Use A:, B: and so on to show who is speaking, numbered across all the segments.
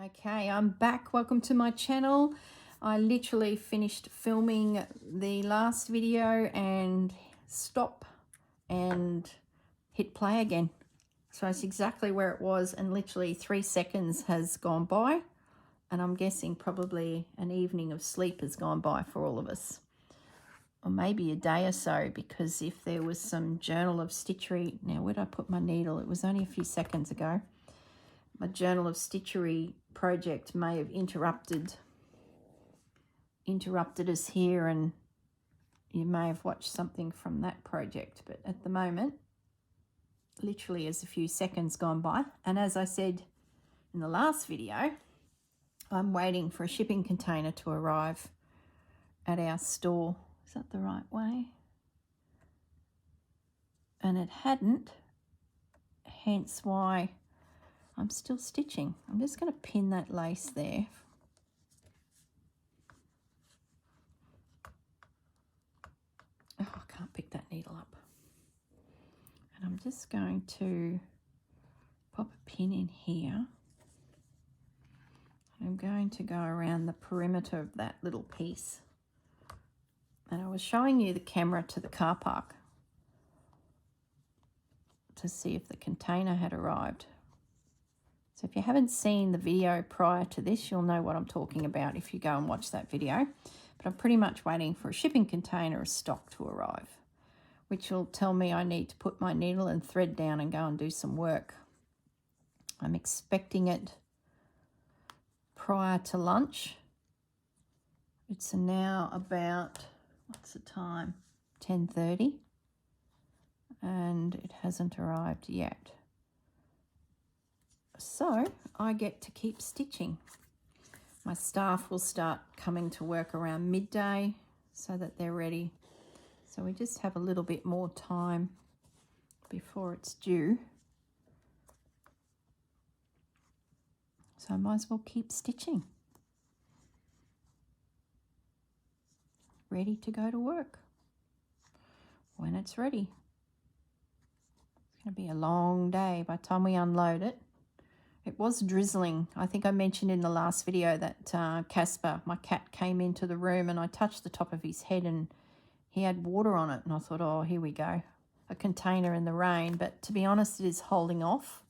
A: Okay, I'm back. Welcome to my channel. I literally finished filming the last video and stop and hit play again. So it's exactly where it was, and literally 3 seconds has gone by, and I'm guessing probably an evening of sleep has gone by for all of us, or maybe a day or so, because if there was some Journal of Stitchery, now where did I put my needle? It was only a few seconds ago. My Journal of Stitchery project may have interrupted us here, and you may have watched something from that project. But at the moment, literally as a few seconds gone by, and as I said in the last video, I'm waiting for a shipping container to arrive at our store. Is that the right way? And it hadn't, hence why I'm still stitching. I'm just going to pin that lace there. Oh, I can't pick that needle up. And I'm just going to pop a pin in here. I'm going to go around the perimeter of that little piece. And I was showing you the camera to the car park to see if the container had arrived. So if you haven't seen the video prior to this, you'll know what I'm talking about if you go and watch that video. But I'm pretty much waiting for a shipping container of stock to arrive, which will tell me I need to put my needle and thread down and go and do some work. I'm expecting it prior to lunch. It's now about, what's the time? 10:30, and it hasn't arrived yet. So I get to keep stitching. My staff will start coming to work around midday so that they're ready. So we just have a little bit more time before it's due. So I might as well keep stitching. Ready to go to work when it's ready. It's going to be a long day by the time we unload it. It was drizzling. I think I mentioned in the last video that Casper, my cat, came into the room and I touched the top of his head and he had water on it. And I thought, oh, here we go. A container in the rain. But to be honest, it is holding off.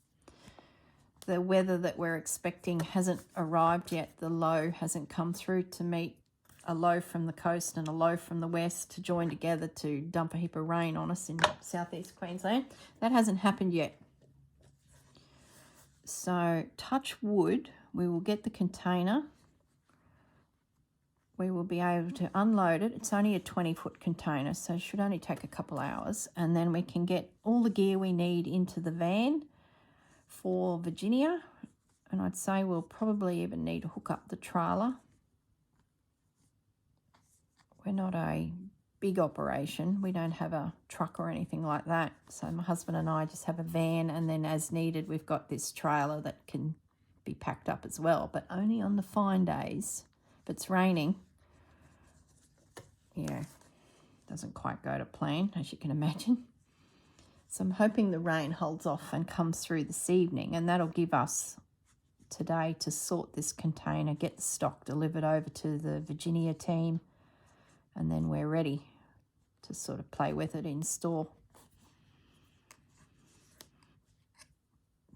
A: The weather that we're expecting hasn't arrived yet. The low hasn't come through to meet a low from the coast and a low from the west to join together to dump a heap of rain on us in southeast Queensland. That hasn't happened yet. So touch wood, we will get the container. We will be able to unload it. It's only a 20-foot container, so it should only take a couple hours. And then we can get all the gear we need into the van for Virginia. And I'd say we'll probably even need to hook up the trailer. We're not a big operation. We don't have a truck or anything like that. So my husband and I just have a van, and then as needed, we've got this trailer that can be packed up as well, but only on the fine days. If it's raining, yeah, doesn't quite go to plan, as you can imagine. So I'm hoping the rain holds off and comes through this evening, and that'll give us today to sort this container, get the stock delivered over to the Virginia team, and then we're ready to sort of play with it in store.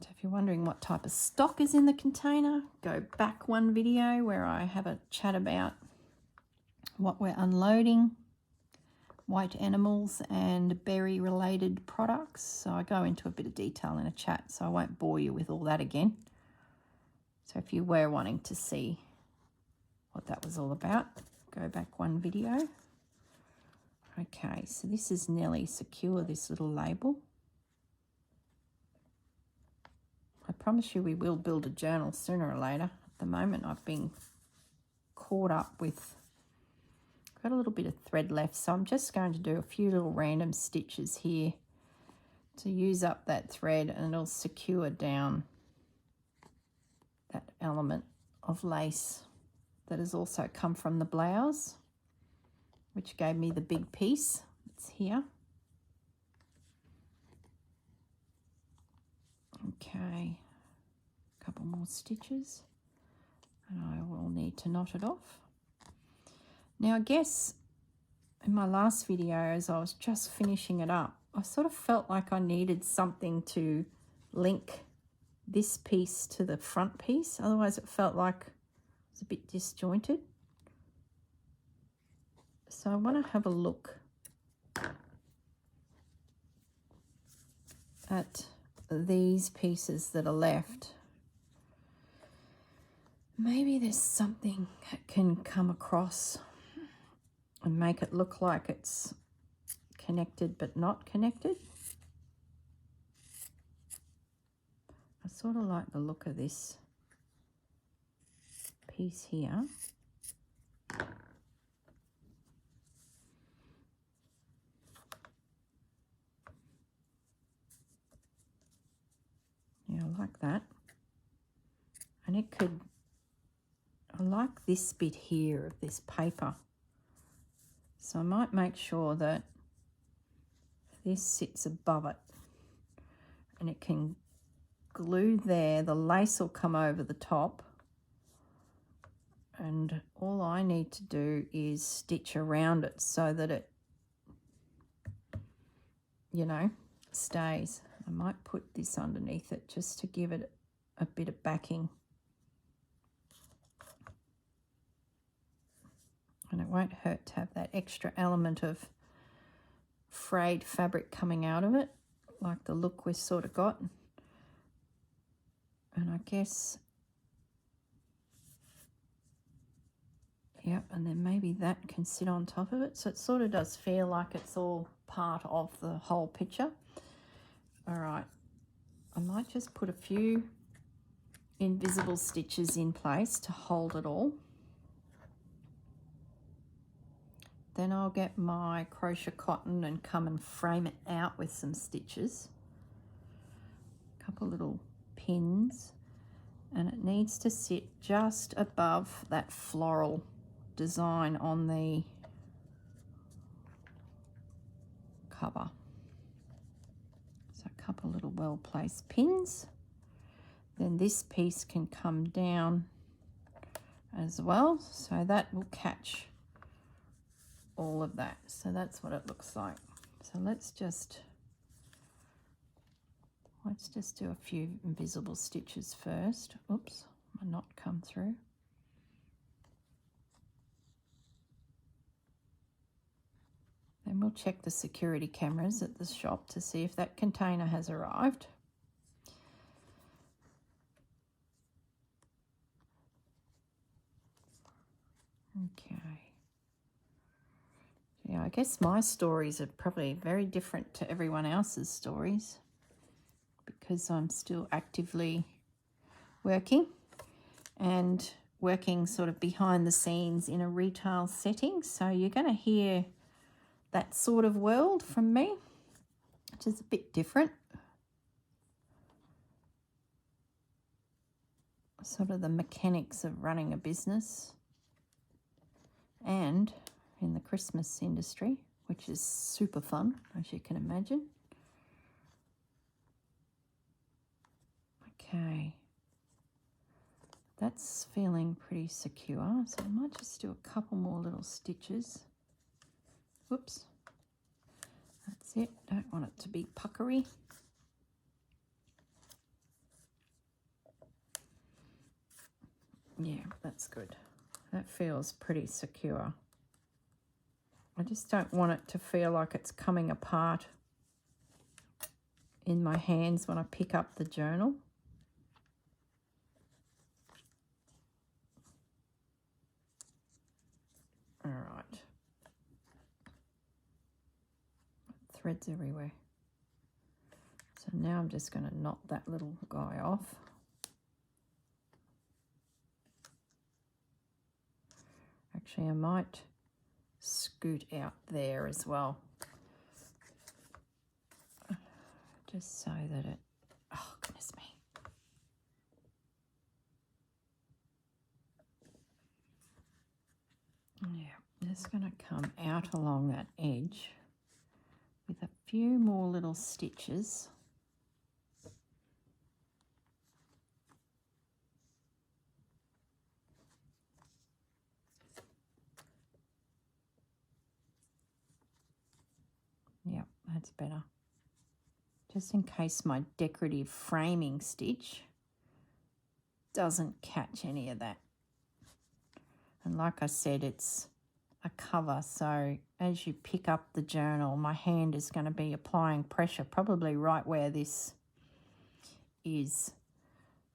A: So if you're wondering what type of stock is in the container, go back one video where I have a chat about what we're unloading, white animals and berry related products. So I go into a bit of detail in a chat, so I won't bore you with all that again. So if you were wanting to see what that was all about, go back one video. Okay, so this is nearly secure, this little label. I promise you we will build a journal sooner or later. At the moment I've been caught up with, got a little bit of thread left, so I'm just going to do a few little random stitches here to use up that thread, and it'll secure down that element of lace that has also come from the blouse, which gave me the big piece. It's here. Okay, a couple more stitches. And I will need to knot it off. Now I guess in my last video, as I was just finishing it up, I sort of felt like I needed something to link this piece to the front piece. Otherwise it felt like it was a bit disjointed. So I want to have a look at these pieces that are left. Maybe there's something that can come across and make it look like it's connected but not connected. I sort of like the look of this piece here. Yeah, I like that. And it could, I like this bit here of this paper. So I might make sure that this sits above it and it can glue there. The lace will come over the top. And all I need to do is stitch around it so that it, you know, stays. I might put this underneath it just to give it a bit of backing. And it won't hurt to have that extra element of frayed fabric coming out of it, like the look we've sort of got. And I guess, yeah, and then maybe that can sit on top of it. So it sort of does feel like it's all part of the whole picture. All right, I might just put a few invisible stitches in place to hold it all. Then I'll get my crochet cotton and come and frame it out with some stitches. A couple little pins, and it needs to sit just above that floral design on the cover. So a couple little well-placed pins. Then this piece can come down as well, so that will catch all of that. So that's what it looks like. So let's just do a few invisible stitches first. Oops, my knot come through. Then we'll check the security cameras at the shop to see if that container has arrived. Okay. Yeah, I guess my stories are probably very different to everyone else's stories because I'm still actively working and working sort of behind the scenes in a retail setting. So you're going to hear that sort of world from me, which is a bit different. Sort of the mechanics of running a business and in the Christmas industry, which is super fun, as you can imagine. Okay, that's feeling pretty secure, so I might just do a couple more little stitches. Whoops, that's it, don't want it to be puckery. Yeah, that's good. That feels pretty secure. I just don't want it to feel like it's coming apart in my hands when I pick up the journal. All right. Threads everywhere. So now I'm just going to knot that little guy off. Actually, I might scoot out there as well, just so that it, oh goodness me. Yeah, just going to come out along that edge with a few more little stitches. Yep, that's better. Just in case my decorative framing stitch doesn't catch any of that. And like I said, it's a cover, so as you pick up the journal, my hand is going to be applying pressure probably right where this is.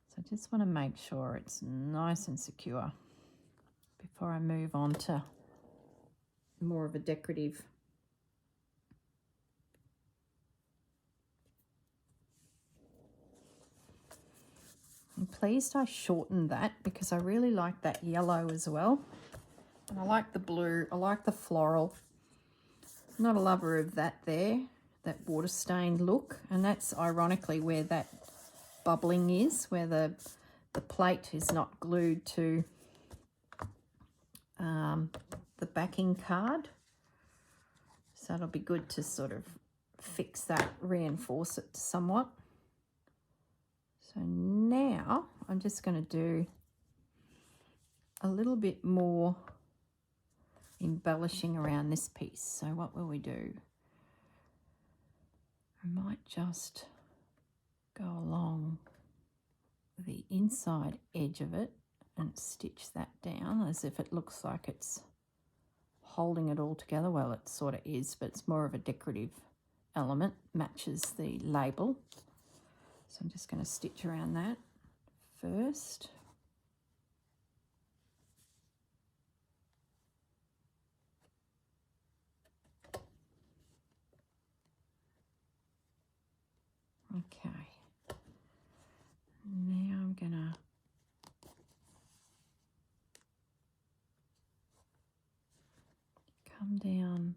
A: So I just want to make sure it's nice and secure before I move on to more of a decorative. I'm pleased I shortened that because I really like that yellow as well. And I like the blue, I like the floral. I'm not a lover of that there, that water stained look. And that's ironically where that bubbling is, where the plate is not glued to the backing card. So it'll be good to sort of fix that, reinforce it somewhat. So now I'm just going to do a little bit more embellishing around this piece. So what will we do? I might just go along the inside edge of it and stitch that down as if it looks like it's holding it all together. Well, it sort of is, but it's more of a decorative element, matches the label. So I'm just going to stitch around that first. Okay. Now I'm going to come down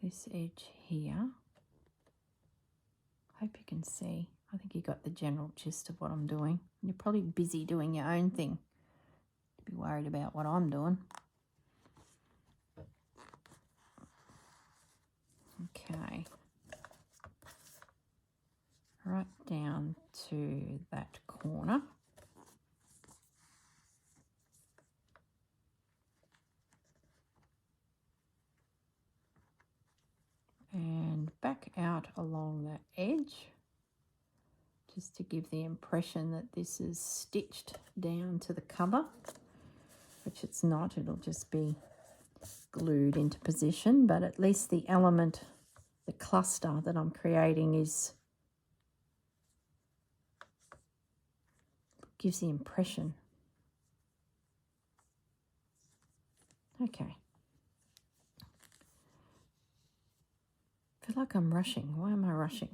A: this edge here. Hope you can see. I think you got the general gist of what I'm doing. You're probably busy doing your own thing. Be worried about what I'm doing. Okay. Right down to that corner. And back out along that edge, just to give the impression that this is stitched down to the cover, which it's not. It'll just be glued into position, but at least the element, the cluster that I'm creating gives the impression. Okay. I feel like I'm rushing. Why am I rushing?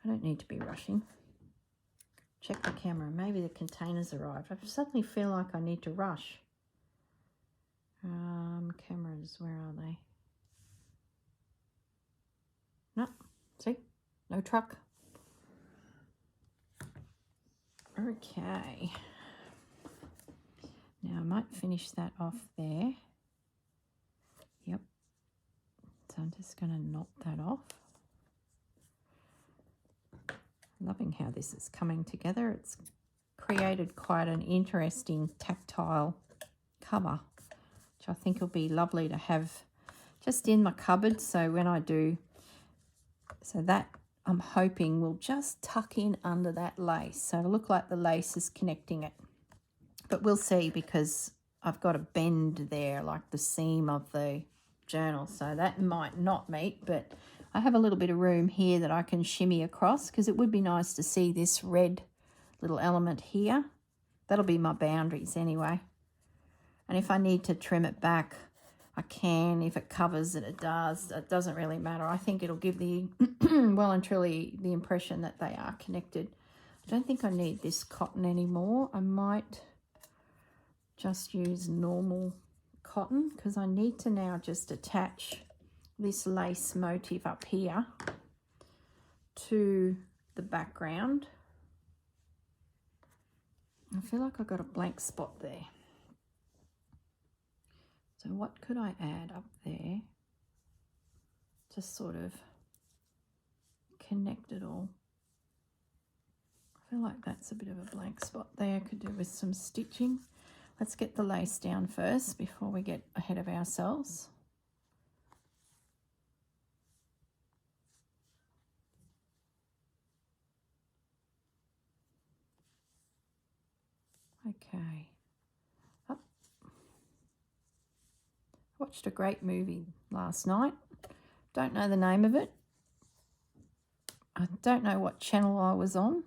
A: I don't need to be rushing. Check the camera. Maybe the containers arrived. I suddenly feel like I need to rush. Cameras, where are they? No, see? No truck. Okay. Now I might finish that off there. Yep. So I'm just going to knot that off. Loving how this is coming together. It's created quite an interesting tactile cover, which I think will be lovely to have just in my cupboard. So when I do, so that I'm hoping will just tuck in under that lace. So it'll look like the lace is connecting it. But we'll see, because I've got a bend there, like the seam of the journal. So that might not meet, but I have a little bit of room here that I can shimmy across, because it would be nice to see this red little element here. That'll be my boundaries anyway. And if I need to trim it back, I can. If it covers it, it does. It doesn't really matter. I think it'll give the, well and truly, the impression that they are connected. I don't think I need this cotton anymore. I might just use normal cotton, because I need to now just attach this lace motif up here to the background. I feel like I've got a blank spot there. So what could I add up there to sort of connect it all? I feel like that's a bit of a blank spot there. I could do with some stitching. Let's get the lace down first before we get ahead of ourselves. Okay. Oh. Watched a great movie last night. Don't know the name of it. I don't know what channel I was on.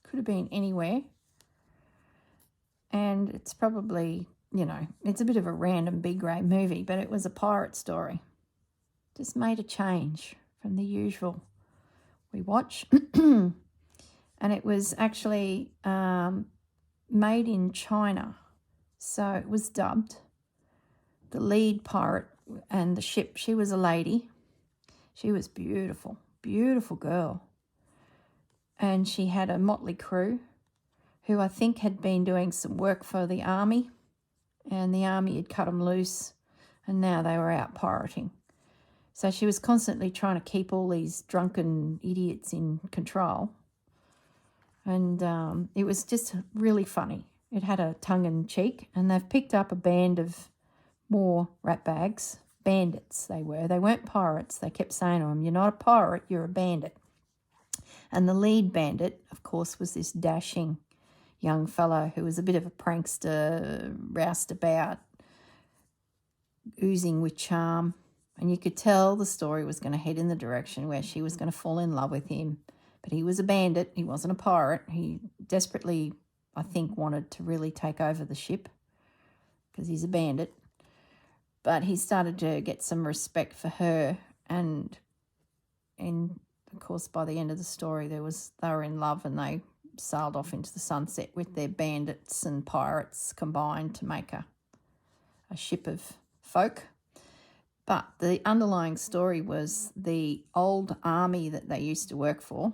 A: Could have been anywhere. And it's probably, you know, it's a bit of a random B-grade movie, but it was a pirate story. Just made a change from the usual we watch. And it was actually made in China. So it was dubbed. The lead pirate and the ship, she was a lady. She was beautiful, beautiful girl. And she had a motley crew who I think had been doing some work for the army. And the army had cut them loose and now they were out pirating. So she was constantly trying to keep all these drunken idiots in control. And it was just really funny. It had a tongue-in-cheek, and they've picked up a band of more ratbags. Bandits they were. They weren't pirates. They kept saying to them, you're not a pirate, you're a bandit. And the lead bandit, of course, was this dashing young fellow who was a bit of a prankster, roustabout, oozing with charm. And you could tell the story was going to head in the direction where she was going to fall in love with him. But he was a bandit. He wasn't a pirate. He desperately, I think, wanted to really take over the ship because he's a bandit. But he started to get some respect for her. And of course, by the end of the story, they were in love and they sailed off into the sunset with their bandits and pirates combined to make a ship of folk. But the underlying story was the old army that they used to work for,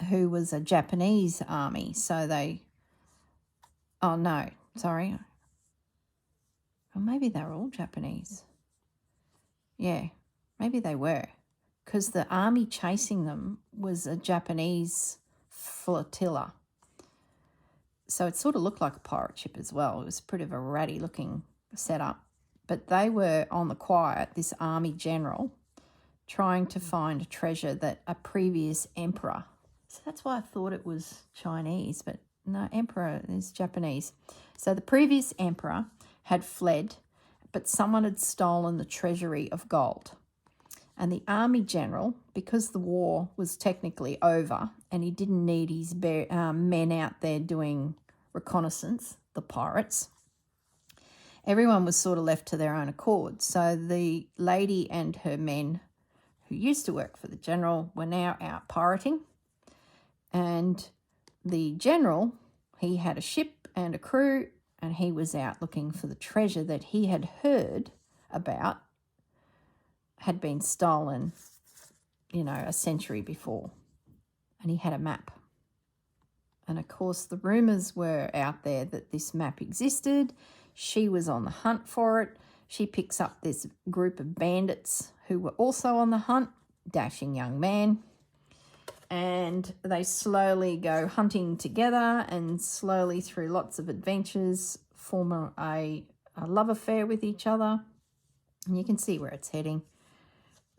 A: who was a Japanese army. So they, oh no, sorry. Or maybe they were all Japanese. Yeah, maybe they were. Because the army chasing them was a Japanese flotilla. So it sort of looked like a pirate ship as well. It was pretty of a ratty looking setup. But they were on the quiet, this army general, trying to find a treasure that a previous emperor. So that's why I thought it was Chinese, but no, emperor is Japanese. So the previous emperor had fled, but someone had stolen the treasury of gold. And the army general, because the war was technically over and he didn't need his men out there doing reconnaissance, the pirates, everyone was sort of left to their own accord. So the lady and her men who used to work for the general were now out pirating. And the general, he had a ship and a crew, and he was out looking for the treasure that he had heard about had been stolen, you know, a century before. And he had a map. And of course, the rumours were out there that this map existed. She was on the hunt for it. She picks up this group of bandits who were also on the hunt, dashing young man. And they slowly go hunting together and slowly through lots of adventures form a love affair with each other. And you can see where it's heading.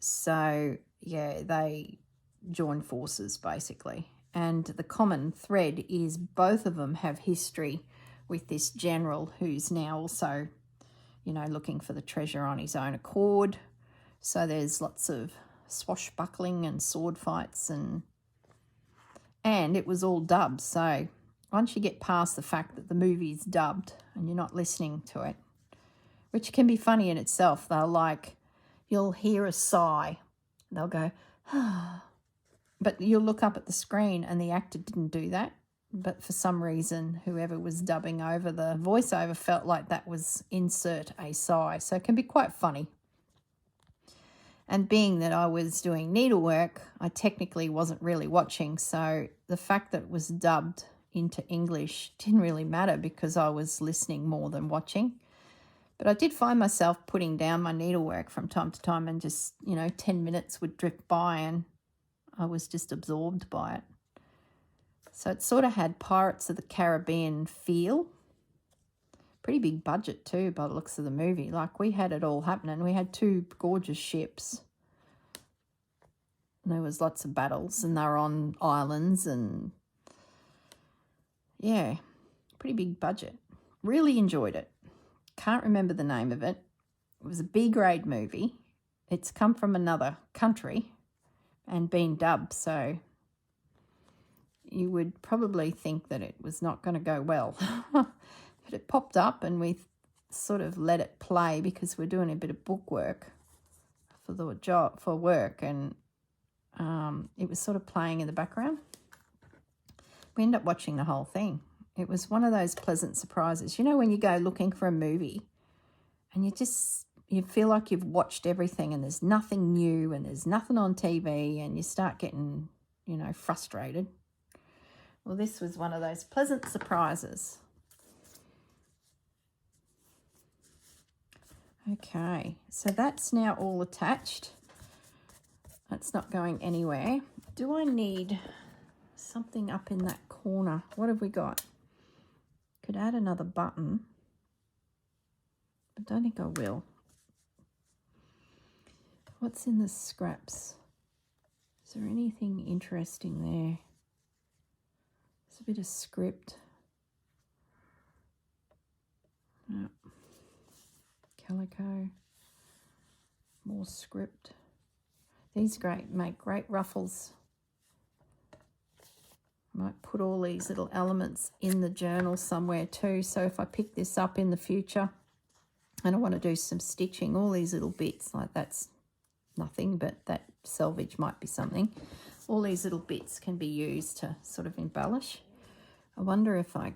A: So, yeah, they join forces basically. And the common thread is both of them have history with this general who's now also, you know, looking for the treasure on his own accord. So there's lots of swashbuckling and sword fights and it was all dubbed. So once you get past the fact that the movie's dubbed and you're not listening to it, which can be funny in itself, they'll like, you'll hear a sigh. They'll go, ah. But you'll look up at the screen and the actor didn't do that. But for some reason, whoever was dubbing over the voiceover felt like that was insert a sigh. So it can be quite funny. And being that I was doing needlework, I technically wasn't really watching. So the fact that it was dubbed into English didn't really matter because I was listening more than watching. But I did find myself putting down my needlework from time to time and just, 10 minutes would drift by and I was just absorbed by it. So it sort of had Pirates of the Caribbean feel. Pretty big budget too by the looks of the movie. Like we had it all happening. We had 2 gorgeous ships. And there was lots of battles and they were on islands and yeah, Pretty big budget. Really enjoyed it. Can't remember the name of it. It was a B-grade movie. It's come from another country and been dubbed, so you would probably think that it was not going to go well. But it popped up and we sort of let it play because we're doing a bit of book work for the job, for work, and it was sort of playing in the background. We ended up watching the whole thing. It was one of those pleasant surprises. You know, when you go looking for a movie and you feel like you've watched everything and there's nothing new and there's nothing on TV and you start getting, you know, frustrated. Well, this was one of those pleasant surprises. Okay, so that's now all attached. That's not going anywhere. Do I need something up in that corner? What have we got? Could add another button, but don't think I will. What's in the scraps? Is there anything interesting there? There's a bit of script. No. Calico. More script. These make great ruffles. I might put all these little elements in the journal somewhere too, so if I pick this up in the future and I want to do some stitching, all these little bits, like that's nothing, but that selvage might be something. All these little bits can be used to sort of embellish. I wonder if I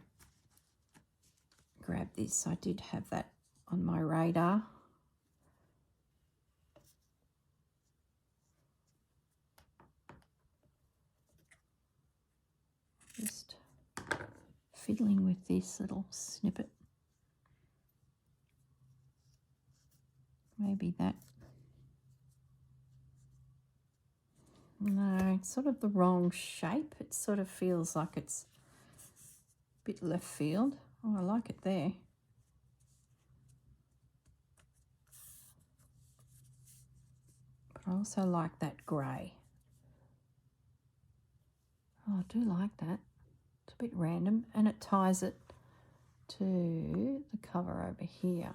A: grab this. I did have that on my radar. Just fiddling with this little snippet. Maybe that. No, it's sort of the wrong shape. It sort of feels like it's a bit left field. Oh, I like it there. But I also like that grey. Oh, I do like that. It's a bit random, and it ties it to the cover over here.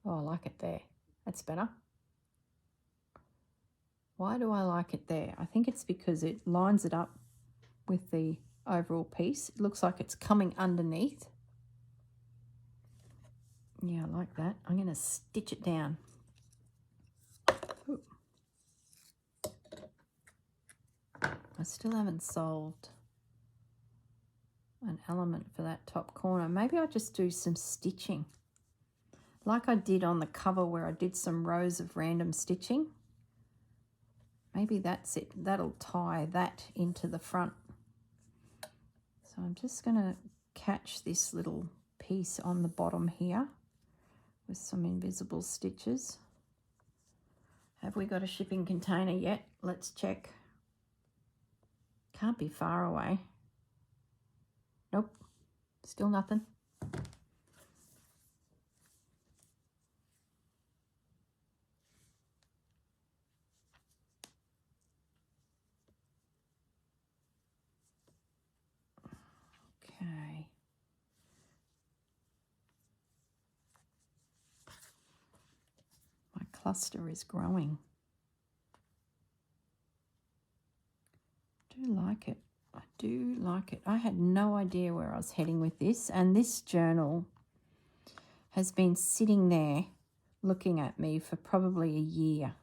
A: Oh, I like it there. That's better. Why do I like it there? I think it's because it lines it up with the overall piece. It looks like it's coming underneath. Yeah, I like that. I'm going to stitch it down. Ooh. I still haven't solved an element for that top corner. Maybe I'll just do some stitching like I did on the cover where I did some rows of random stitching. Maybe that's it. That'll tie that into the front. So I'm just going to catch this little piece on the bottom here with some invisible stitches. Have we got a shipping container yet? Let's check. Can't be far away. Nope, still nothing. Okay. My cluster is growing. I do like it. I do like it. I had no idea where I was heading with this, and this journal has been sitting there looking at me for probably a year,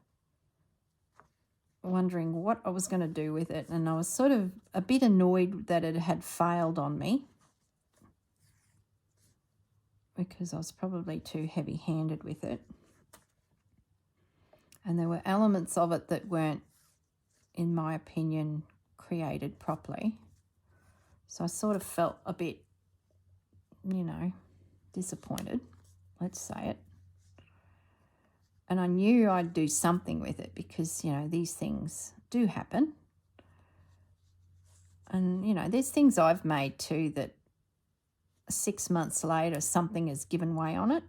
A: wondering what I was going to do with it, and I was sort of a bit annoyed that it had failed on me because I was probably too heavy-handed with it, and there were elements of it that weren't, in my opinion, created properly. So I sort of felt a bit, you know, disappointed, let's say it. And I knew I'd do something with it because, you know, these things do happen. And, you know, there's things I've made too that 6 months later something has given way on it,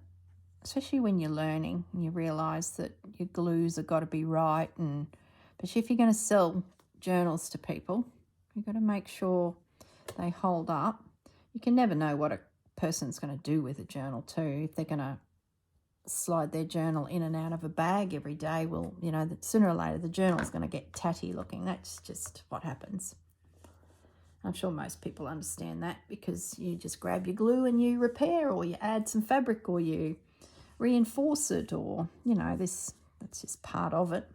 A: especially when you're learning and you realise that your glues have got to be right. And but if you're going to sell journals to people. You've got to make sure they hold up. You can never know what a person's going to do with a journal too. If they're going to slide their journal in and out of a bag every day, well, you know, that sooner or later the journal's going to get tatty looking. That's just what happens. I'm sure most people understand that, because you just grab your glue and you repair, or you add some fabric, or you reinforce it, or, you know, that's just part of it.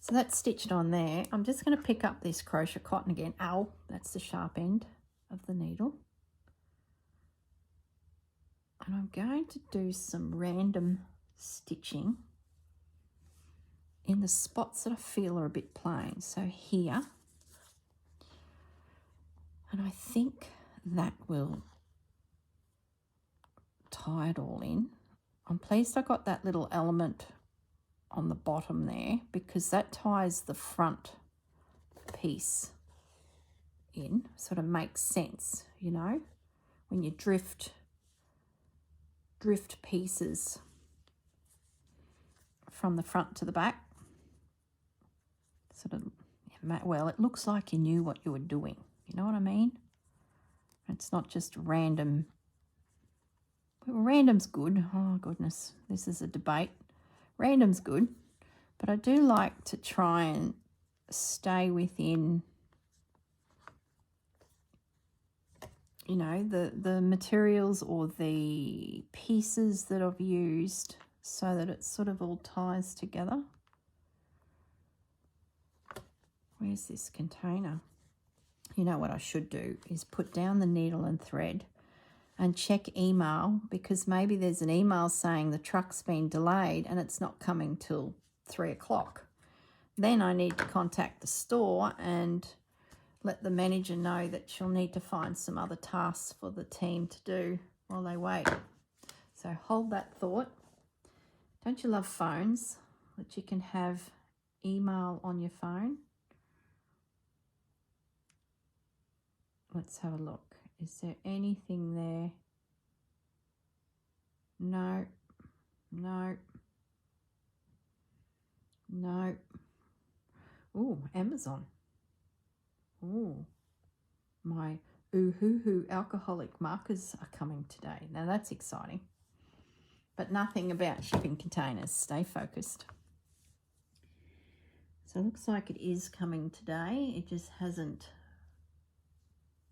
A: So that's stitched on there. I'm just going to pick up this crochet cotton again. Ow, that's the sharp end of the needle. And I'm going to do some random stitching in the spots that I feel are a bit plain. So here, and I think that will tie it all in. I'm pleased I got that little element on the bottom there, because that ties the front piece in. Sort of makes sense, you know, when you drift pieces from the front to the back. Sort of, well, it looks like you knew what you were doing. You know what I mean? It's not just random. Well, random's good. Oh, goodness. This is a debate. Random's good. But I do like to try and stay within, you know, the materials or the pieces that I've used, so that it sort of all ties together. Where's this container? You know what I should do is put down the needle and thread and check email, because maybe there's an email saying the truck's been delayed and it's not coming till 3 o'clock. Then I need to contact the store and let the manager know that she'll need to find some other tasks for the team to do while they wait. So hold that thought. Don't you love phones, that you can have email on your phone? Let's have a look. Is there anything there? No, no, no. Ooh, Amazon. Ooh, my ooh-hoo-hoo alcoholic markers are coming today. Now that's exciting. But nothing about shipping containers. Stay focused. So it looks like it is coming today. It just hasn't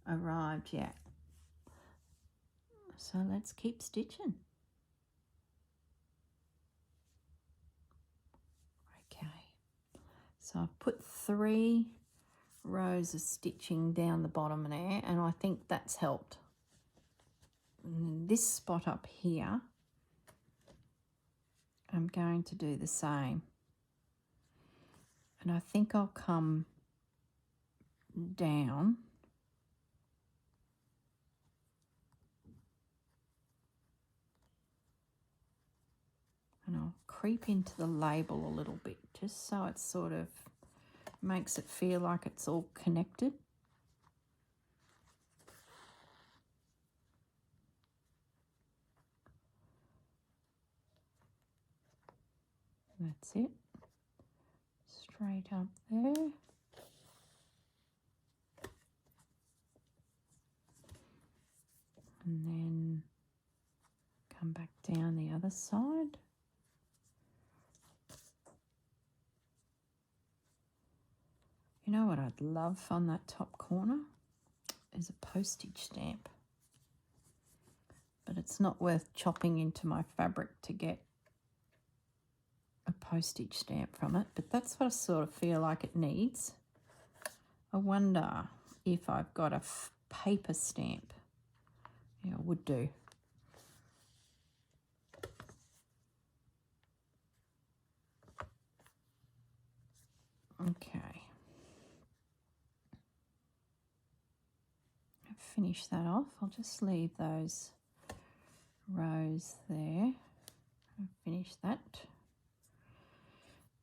A: arrived yet. So let's keep stitching. Okay. So I've put 3 rows of stitching down the bottom there, and I think that's helped. And then this spot up here, I'm going to do the same. And I think I'll come down and I'll creep into the label a little bit, just so it sort of makes it feel like it's all connected. That's it. Straight up there. And then come back down the other side. You know what I'd love on that top corner is a postage stamp. But it's not worth chopping into my fabric to get a postage stamp from it. But that's what I sort of feel like it needs. I wonder if I've got a paper stamp. Yeah, I would do. Okay. Finish that off. I'll just leave those rows there. I'll finish that.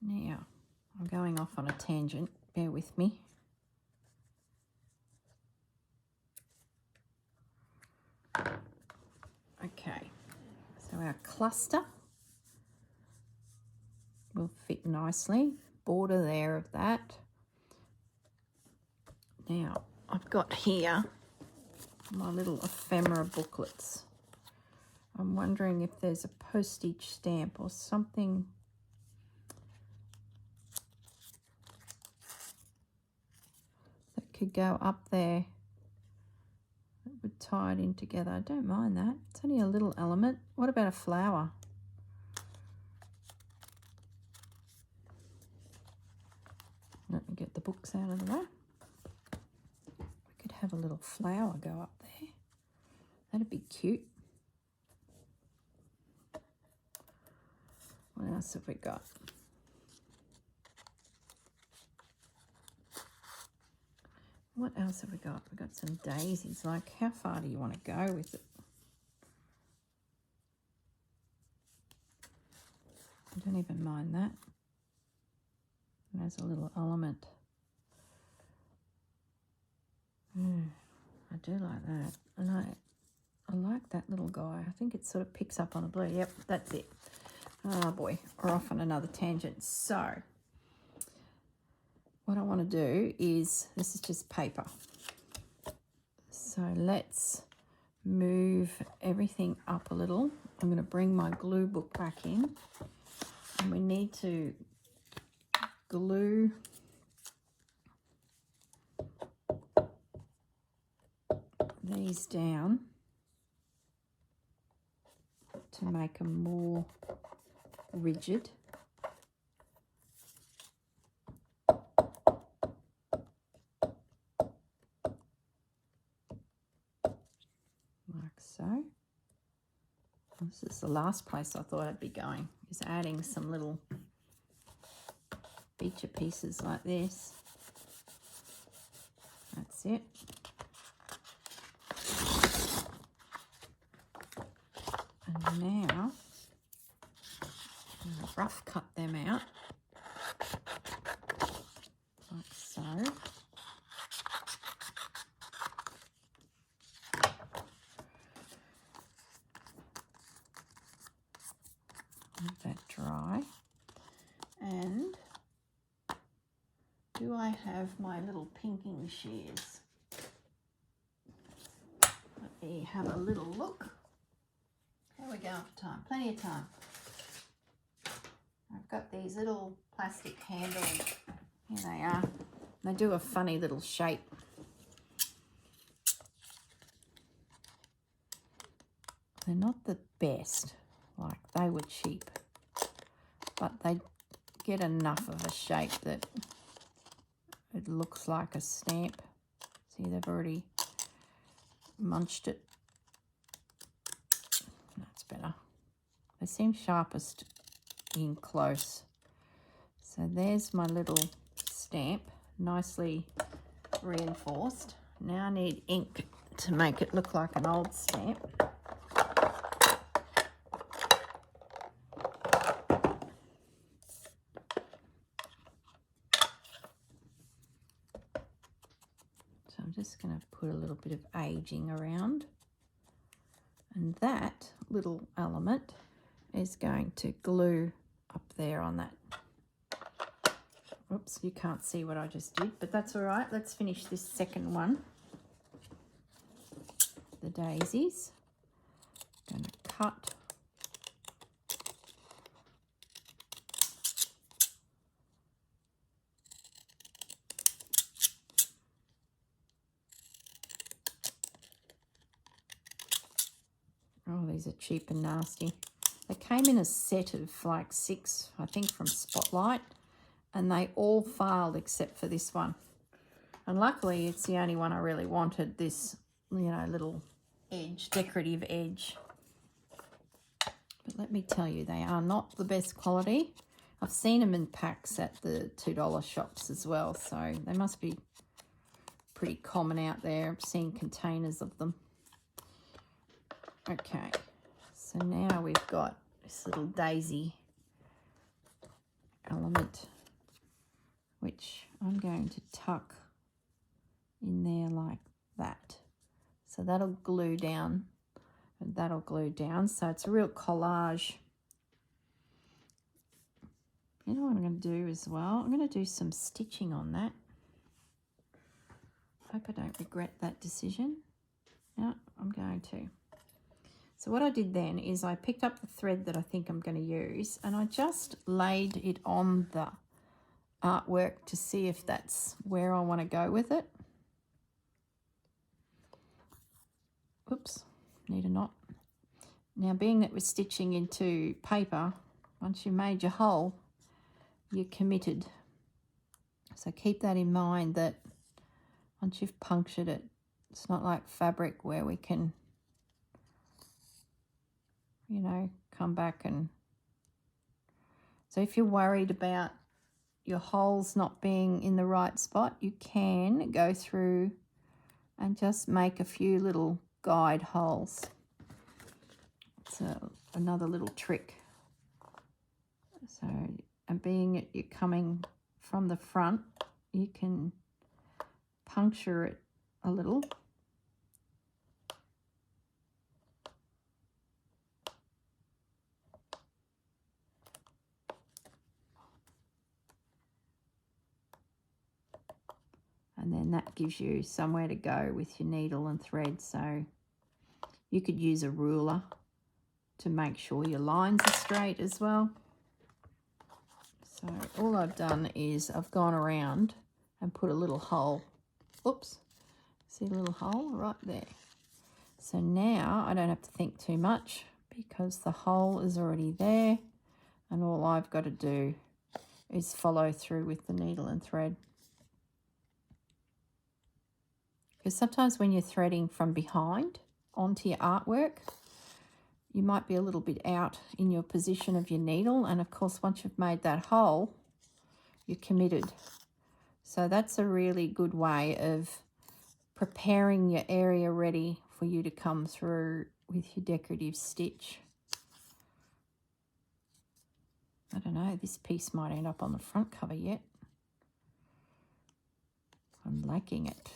A: Now, I'm going off on a tangent. Bear with me. Okay, so our cluster will fit nicely. Border there of that. Now, I've got here my little ephemera booklets. I'm wondering if there's a postage stamp or something that could go up there that would tie it in together. I don't mind that. It's only a little element. What about a flower? Let me get the books out of the way. We could have a little flower go up there. That'd be cute. What else have we got? What else have we got? We've got some daisies. Like, how far do you want to go with it? I don't even mind that. And there's a little element. I do like that. And I like that little guy. I think it sort of picks up on the blue. Yep, that's it. Oh boy, we're off on another tangent. So what I want to do is, this is just paper. So let's move everything up a little. I'm going to bring my glue book back in. And we need to glue these down to make them more rigid. Like so. This is the last place I thought I'd be going, is adding some little feature pieces like this. That's it. And now I'm going to rough cut them out like so. Let that dry. And do I have my little pinking shears? Let me have a little look. How are we going for time? Plenty of time. I've got these little plastic handles. Here they are. They do a funny little shape. They're not the best. Like, they were cheap. But they get enough of a shape that it looks like a stamp. See, they've already munched it. That's better. They seem sharpest in close. So there's my little stamp, nicely reinforced. Now I need ink to make it look like an old stamp. So I'm just going to put a little bit of aging around. And that little element is going to glue up there on that. Oops, you can't see what I just did, but that's all right. Let's finish this second one. The daisies. I'm going to cut. Oh, these are cheap and nasty. They came in a set of like 6, I think, from Spotlight, and they all failed except for this one. And luckily, it's the only one I really wanted, this, you know, little edge, decorative edge. But let me tell you, they are not the best quality. I've seen them in packs at the $2 shops as well, so they must be pretty common out there. I've seen containers of them. Okay, so now we've got this little daisy element, which I'm going to tuck in there like that. So that'll glue down, and that'll glue down. So it's a real collage. You know what I'm going to do as well? I'm going to do some stitching on that. Hope I don't regret that decision. No, I'm going to. So what I did then is I picked up the thread that I think I'm going to use, and I just laid it on the artwork to see if that's where I want to go with it. Oops, need a knot. Now, being that we're stitching into paper, once you've made your hole, you're committed. So keep that in mind, that once you've punctured it, it's not like fabric where we can, you know, come back and... So if you're worried about your holes not being in the right spot, you can go through and just make a few little guide holes. It's another little trick. So, and being that you're coming from the front, you can puncture it a little. And then that gives you somewhere to go with your needle and thread. So you could use a ruler to make sure your lines are straight as well. So all I've done is I've gone around and put a little hole. Oops, see a little hole right there. So now I don't have to think too much because the hole is already there, and all I've got to do is follow through with the needle and thread. Because sometimes when you're threading from behind onto your artwork, you might be a little bit out in your position of your needle, and of course once you've made that hole, you're committed. So that's a really good way of preparing your area ready for you to come through with your decorative stitch. I don't know, this piece might end up on the front cover yet. I'm lacking it.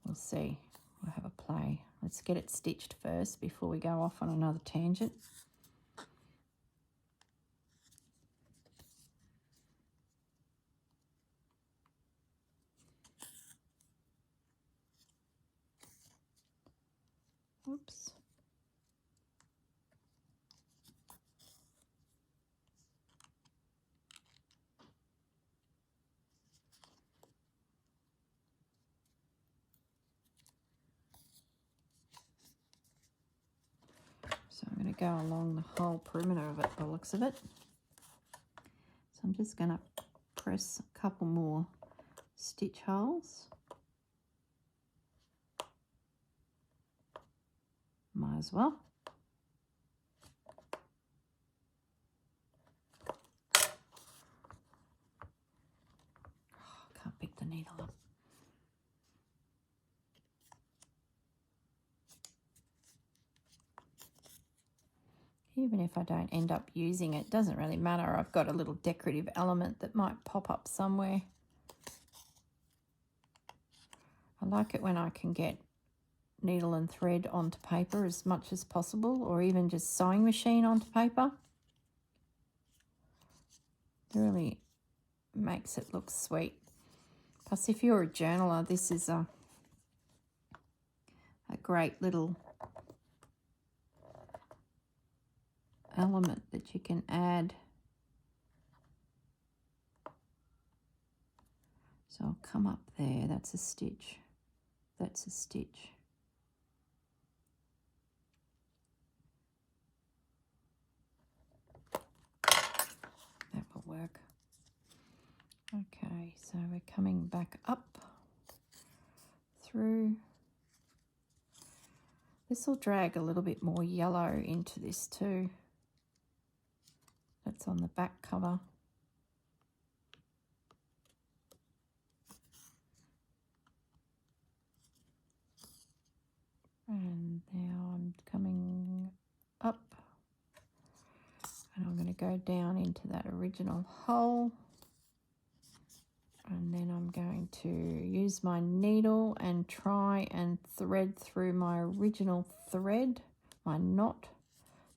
A: We'll see. We'll have a play. Let's get it stitched first before we go off on another tangent. Oops. So I'm going to go along the whole perimeter of it, by the looks of it. So I'm just going to press a couple more stitch holes. Might as well. Oh, can't pick the needle up. Even if I don't end up using it, doesn't really matter. I've got a little decorative element that might pop up somewhere. I like it when I can get needle and thread onto paper as much as possible, or even just sewing machine onto paper. It really makes it look sweet. Plus, if you're a journaler, this is a great little element that you can add. So I'll come up there, that's a stitch, that's a stitch. That will work. Okay, so we're coming back up through. This will drag a little bit more yellow into this too. That's on the back cover. And now I'm coming up, and I'm going to go down into that original hole, and then I'm going to use my needle and try and thread through my original thread, my knot,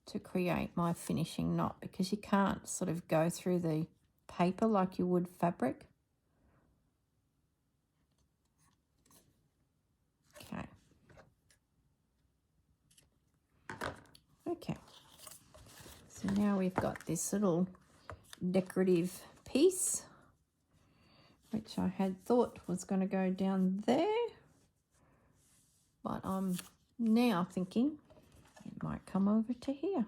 A: to create my finishing knot, because you can't sort of go through the paper like you would fabric. Okay, so now we've got this little decorative piece, which I had thought was going to go down there, but I'm now thinking it might come over to here.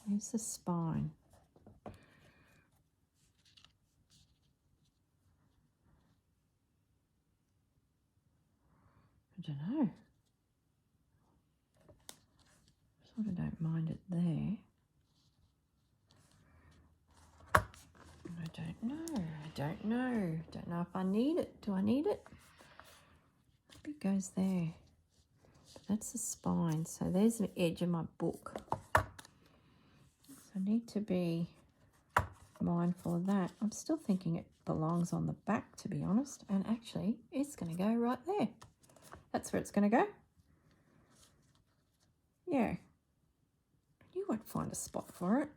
A: There's the spine. I don't know. Sort of don't mind it there. I don't know. Don't know if I need it. Do I need it? Maybe it goes there. But that's the spine. So there's the edge of my book. So I need to be mindful of that. I'm still thinking it belongs on the back, to be honest. And actually, it's going to go right there. That's where it's going to go. Yeah. I knew I'd find a spot for it.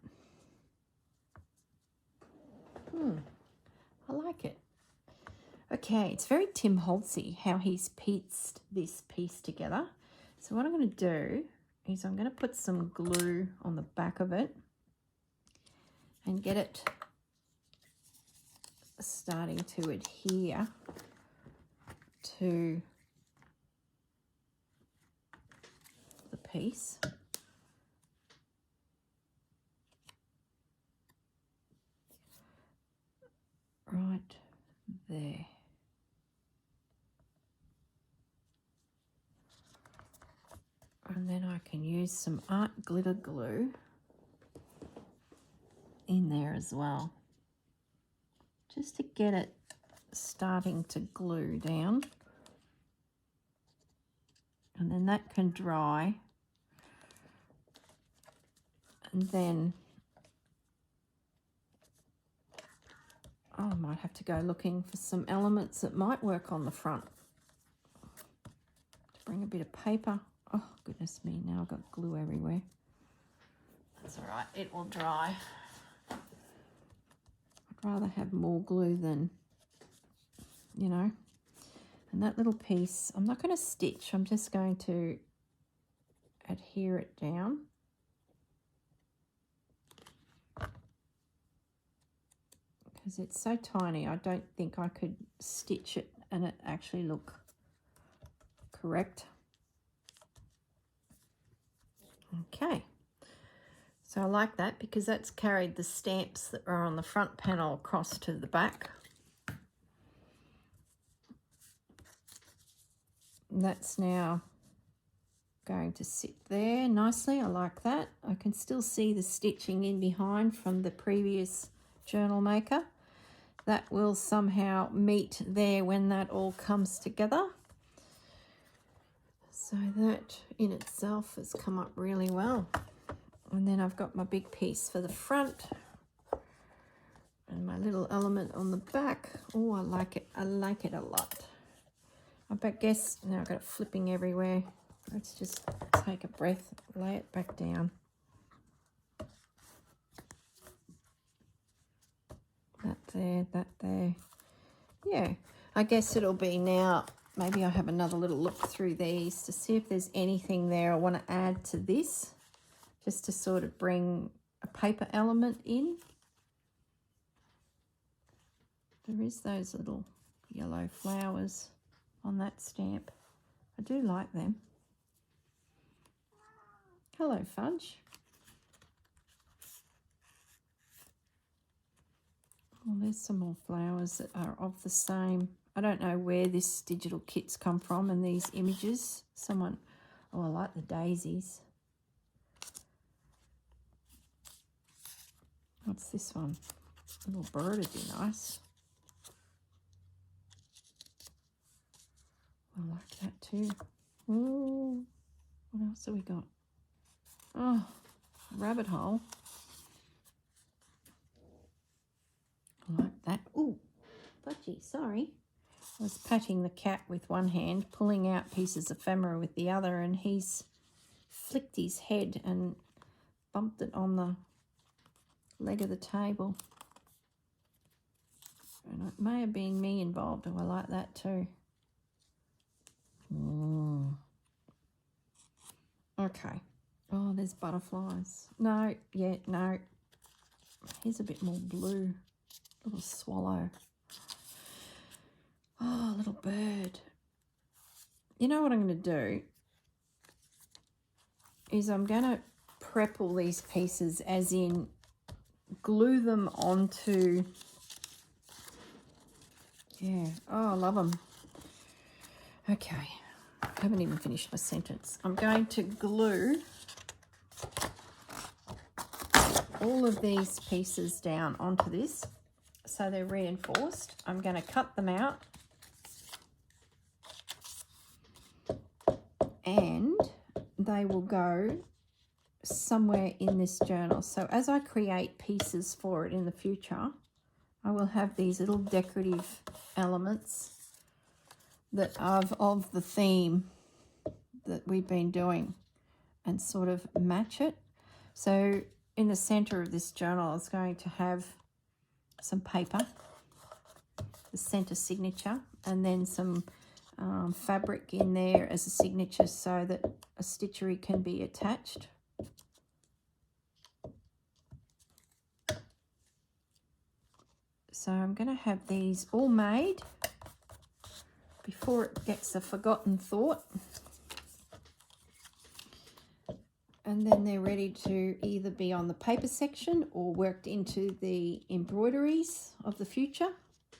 A: I like it. Okay, it's very Tim Holtzy how he's pieced this piece together. So what I'm going to do is I'm going to put some glue on the back of it and get it starting to adhere to the piece. Right there. And then I can use some art glitter glue in there as well, just to get it starting to glue down. And then that can dry. And then I might have to go looking for some elements that might work on the front. To bring a bit of paper. Oh, goodness me, now I've got glue everywhere. That's all right, it will dry. I'd rather have more glue than, you know. And that little piece, I'm not going to stitch, I'm just going to adhere it down. Because it's so tiny, I don't think I could stitch it and it actually look correct. Okay, so I like that because that's carried the stamps that are on the front panel across to the back. And that's now going to sit there nicely. I like that. I can still see the stitching in behind from the previous journal maker. That will somehow meet there when that all comes together. So that in itself has come up really well. And then I've got my big piece for the front and my little element on the back. Oh, I like it. I like it a lot. I guess now I've got it flipping everywhere. Let's just take a breath, lay it back down. That there, that there. Yeah, I guess it'll be now, maybe I have another little look through these to see if there's anything there I want to add to this, just to sort of bring a paper element in. There is those little yellow flowers on that stamp. I do like them. Hello, Fudge. Well, there's some more flowers that are of the same. I don't know where this digital kit's come from and these images. Someone, oh, I like the daisies. What's this one? A little bird would be nice. I like that too. Oh, what else have we got? Oh, rabbit hole. I like that. Oh, Fudgy, sorry. I was patting the cat with one hand, pulling out pieces of ephemera with the other, and he's flicked his head and bumped it on the leg of the table. And it may have been me involved. Oh, I like that too. Okay. Oh, there's butterflies. No, yeah, no. Here's a bit more blue. Little swallow. Oh, little bird. You know what I'm going to do is I'm going to prep all these pieces, as in glue them onto, yeah, oh, I love them. Okay, I haven't even finished my sentence. I'm going to glue all of these pieces down onto this so they're reinforced. I'm going to cut them out and they will go somewhere in this journal. So as I create pieces for it in the future, I will have these little decorative elements that are of the theme that we've been doing and sort of match it. So in the center of this journal, it's going to have some paper, the center signature, and then some fabric in there as a signature so that a stitchery can be attached. So I'm going to have these all made before it gets a forgotten thought. And then they're ready to either be on the paper section or worked into the embroideries of the future.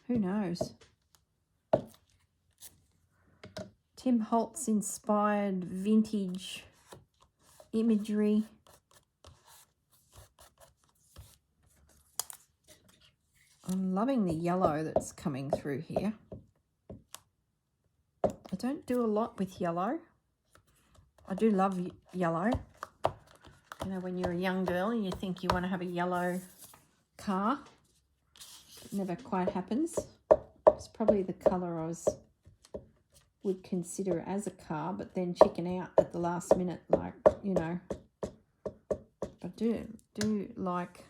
A: Who knows? Tim Holtz inspired vintage imagery. I'm loving the yellow that's coming through here. I don't do a lot with yellow. I do love yellow. You know, when you're a young girl and you think you want to have a yellow car, it never quite happens. It's probably the colour I would consider as a car, but then chicken out at the last minute, like, you know. I do like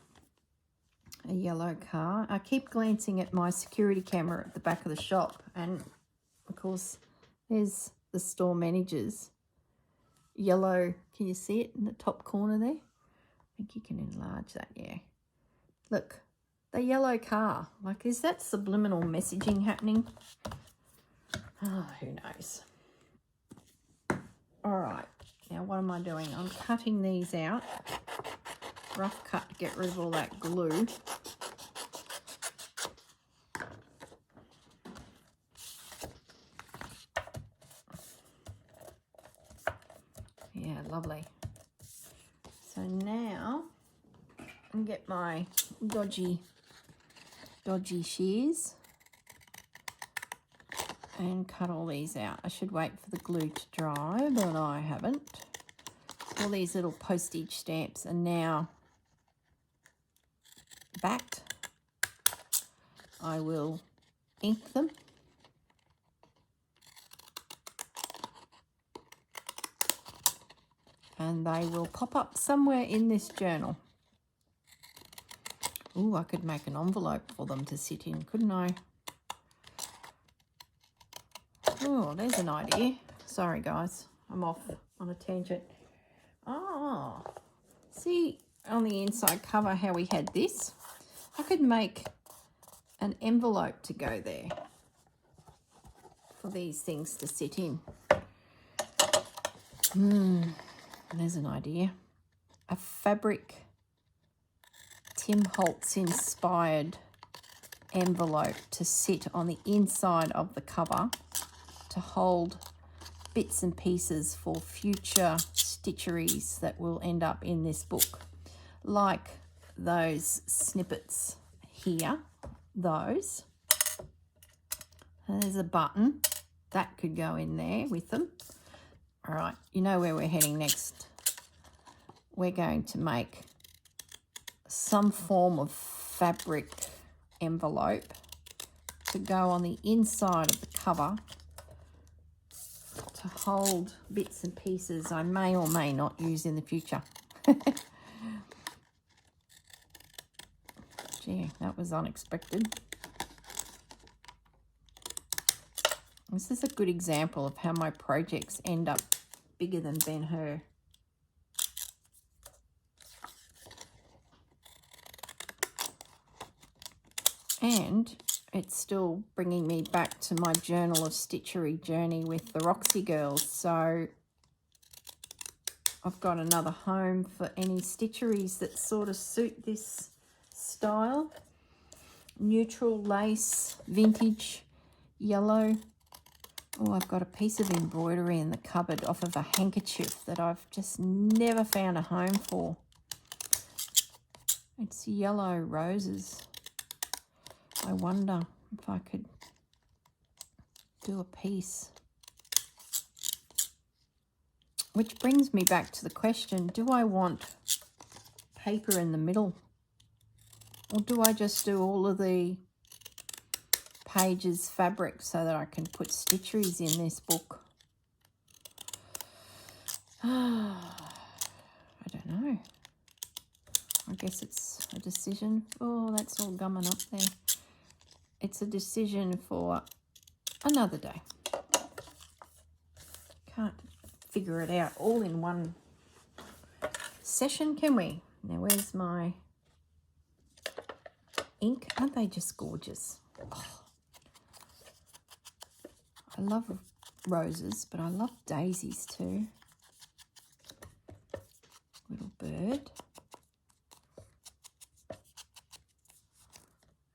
A: a yellow car. I keep glancing at my security camera at the back of the shop, and of course there's the store manager's yellow. Can you see it in the top corner there? I think you can enlarge that. Yeah, look, the yellow car. Like, is that subliminal messaging happening? Oh, who knows. All right, now what am I doing? I'm cutting these out, rough cut, to get rid of all that glue. Yeah, lovely. So now I can get my dodgy shears and cut all these out. I should wait for the glue to dry, but I haven't. All these little postage stamps are now backed. I will ink them. And they will pop up somewhere in this journal. Ooh, I could make an envelope for them to sit in, couldn't I? Oh, there's an idea. Sorry, guys. I'm off on a tangent. Oh, see on the inside cover how we had this? I could make an envelope to go there for these things to sit in. There's an idea. A fabric Tim Holtz inspired envelope to sit on the inside of the cover to hold bits and pieces for future stitcheries that will end up in this book, like those snippets here, those. And there's a button that could go in there with them. All right, you know where we're heading next. We're going to make some form of fabric envelope to go on the inside of the cover to hold bits and pieces I may or may not use in the future. Gee, that was unexpected. This is a good example of how my projects end up bigger than Ben-Hur. And it's still bringing me back to my Journal of Stitchery journey with the Roxy girls. So I've got another home for any stitcheries that sort of suit this style. Neutral lace, vintage, yellow. Oh, I've got a piece of embroidery in the cupboard off of a handkerchief that I've just never found a home for. It's yellow roses. I wonder if I could do a piece. Which brings me back to the question, do I want paper in the middle? Or do I just do all of the pages fabric so that I can put stitcheries in this book? I don't know. I guess it's a decision. Oh, that's all gumming up there. It's a decision for another day. Can't figure it out all in one session, can we? Now, where's my ink? Aren't they just gorgeous? Oh, I love roses, but I love daisies too. Little bird.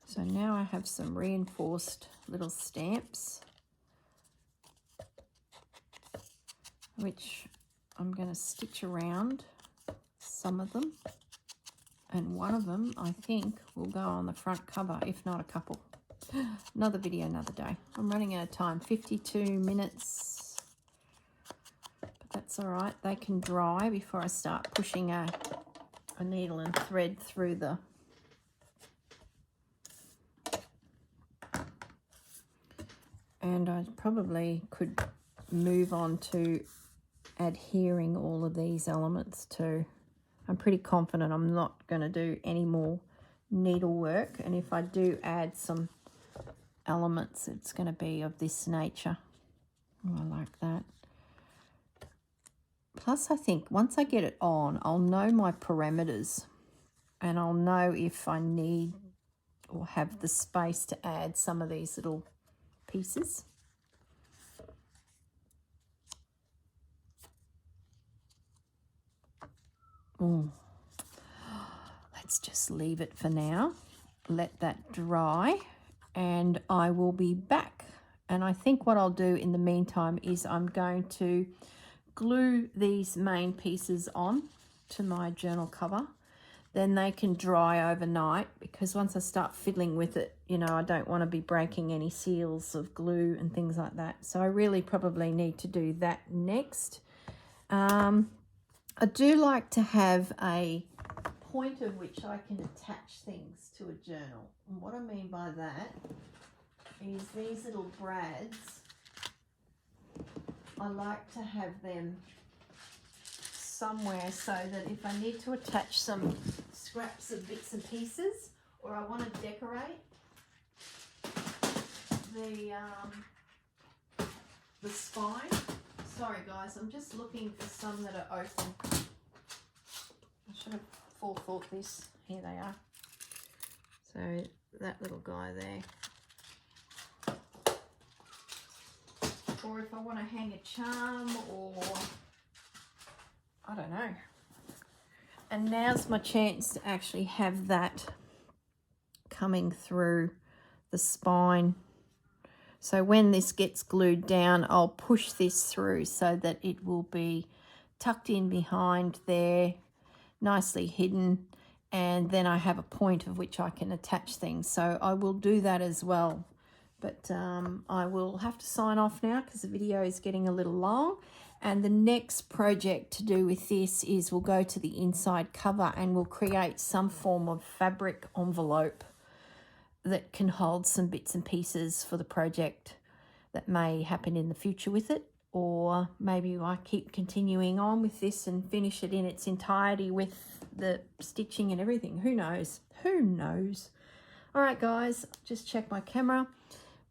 A: So now I have some reinforced little stamps, which I'm going to stitch around some of them. And one of them, I think, will go on the front cover, if not a couple. Another video, another day. I'm running out of time, 52 minutes. But that's all right. They can dry before I start pushing a needle and thread through the... And I probably could move on to adhering all of these elements too. I'm pretty confident I'm not going to do any more needlework, and if I do add some elements, it's going to be of this nature. Oh, I like that. Plus, I think once I get it on, I'll know my parameters, and I'll know if I need or have the space to add some of these little pieces. Oh, let's just leave it for now. Let that dry, and I will be back. And I think what I'll do in the meantime is I'm going to glue these main pieces on to my journal cover. Then they can dry overnight, because once I start fiddling with it, you know, I don't want to be breaking any seals of glue and things like that. So I really probably need to do that next. I do like to have a point of which I can attach things to a journal. And what I mean by that is these little brads, I like to have them somewhere so that if I need to attach some scraps of bits and pieces, or I want to decorate the spine. Sorry guys, I'm just looking for some that are open. I should have forethought this. Here they are. So that little guy there. Or if I want to hang a charm, or I don't know. And now's my chance to actually have that coming through the spine. So when this gets glued down, I'll push this through so that it will be tucked in behind there, nicely hidden, and then I have a point of which I can attach things. So I will do that as well. But I will have to sign off now because the video is getting a little long. And the next project to do with this is we'll go to the inside cover and we'll create some form of fabric envelope that can hold some bits and pieces for the project that may happen in the future with it. Or maybe I keep continuing on with this and finish it in its entirety with the stitching and everything. Who knows? Who knows? All right, guys, just check my camera.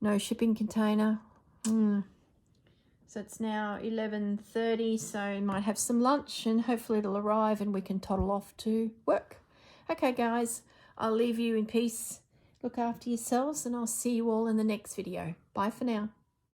A: No shipping container. So it's now 11:30, so I might have some lunch and hopefully it'll arrive and we can toddle off to work. Okay, guys, I'll leave you in peace. Look after yourselves and I'll see you all in the next video. Bye for now.